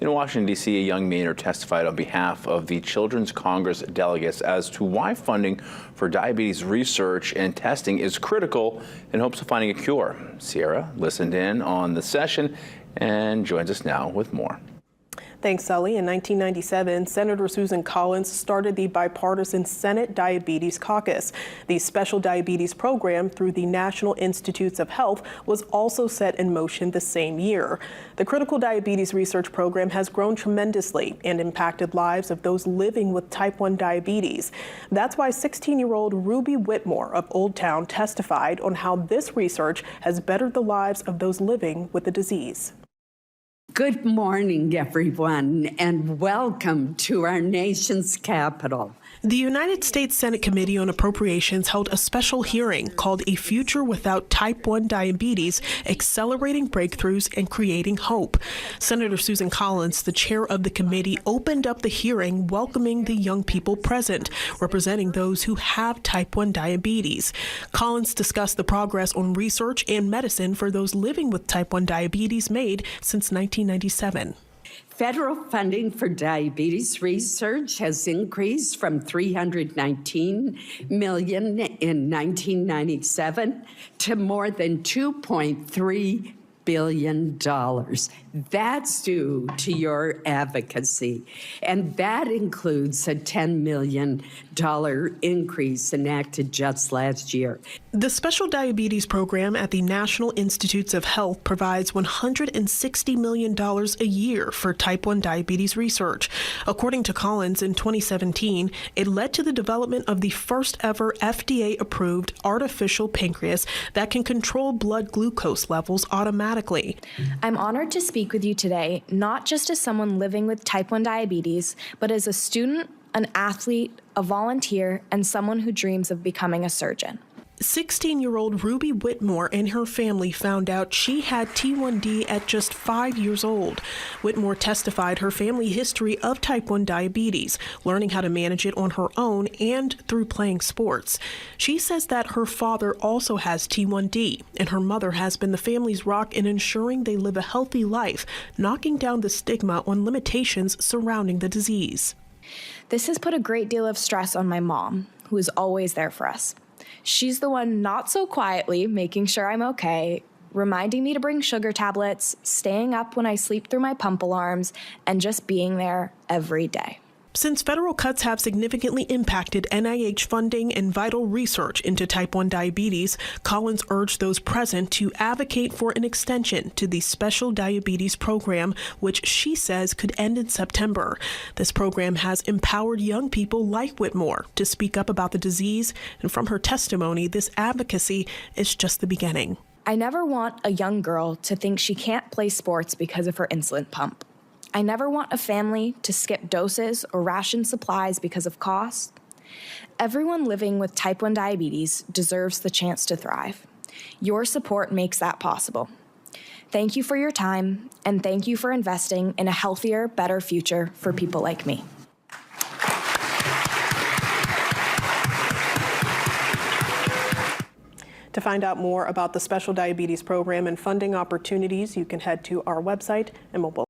In Washington, D.C., a young Mainer testified on behalf of the Children's Congress delegates as to why funding for diabetes research and testing is critical in hopes of finding a cure. Sierra listened in on the session and joins us now with more. Thanks, Sully. In 1997, Senator Susan Collins started the bipartisan Senate Diabetes Caucus. The special diabetes program through the National Institutes of Health was also set in motion the same year. The Critical Diabetes Research Program has grown tremendously and impacted lives of those living with type 1 diabetes. That's why 16-year-old Ruby Whitmore of Old Town testified on how this research has bettered the lives of those living with the disease. Good morning, everyone, and welcome to our nation's capital. The United States Senate Committee on Appropriations held a special hearing called A Future Without Type 1 Diabetes, Accelerating Breakthroughs and Creating Hope. Senator Susan Collins, the chair of the committee, opened up the hearing welcoming the young people present, representing those who have type 1 diabetes. Collins discussed the progress on research and medicine for those living with type 1 diabetes made since 1997. Federal funding for diabetes research has increased from $319 million in 1997 to more than $2.3 billion. That's due to your advocacy, and that includes a $10 million increase enacted just last year. The Special Diabetes Program at the National Institutes of Health provides $160 million a year for type 1 diabetes research. According to Collins, in 2017, it led to the development of the first ever FDA-approved artificial pancreas that can control blood glucose levels automatically. I'm honored to speak with you today, not just as someone living with type 1 diabetes, but as a student, an athlete, a volunteer, and someone who dreams of becoming a surgeon. 16-year-old Ruby Whitmore and her family found out she had T1D at just 5 years old. Whitmore testified her family history of type 1 diabetes, learning how to manage it on her own and through playing sports. She says that her father also has T1D, and her mother has been the family's rock in ensuring they live a healthy life, knocking down the stigma on limitations surrounding the disease. This has put a great deal of stress on my mom, who is always there for us. She's the one not so quietly making sure I'm okay, reminding me to bring sugar tablets, staying up when I sleep through my pump alarms, and just being there every day. Since federal cuts have significantly impacted NIH funding and vital research into type 1 diabetes, Collins urged those present to advocate for an extension to the Special Diabetes Program, which she says could end in September. This program has empowered young people like Whitmore to speak up about the disease, and from her testimony, this advocacy is just the beginning. I never want a young girl to think she can't play sports because of her insulin pump. I never want a family to skip doses or ration supplies because of cost. Everyone living with type 1 diabetes deserves the chance to thrive. Your support makes that possible. Thank you for your time, and thank you for investing in a healthier, better future for people like me. To find out more about the Special Diabetes Program and funding opportunities, you can head to our website and mobile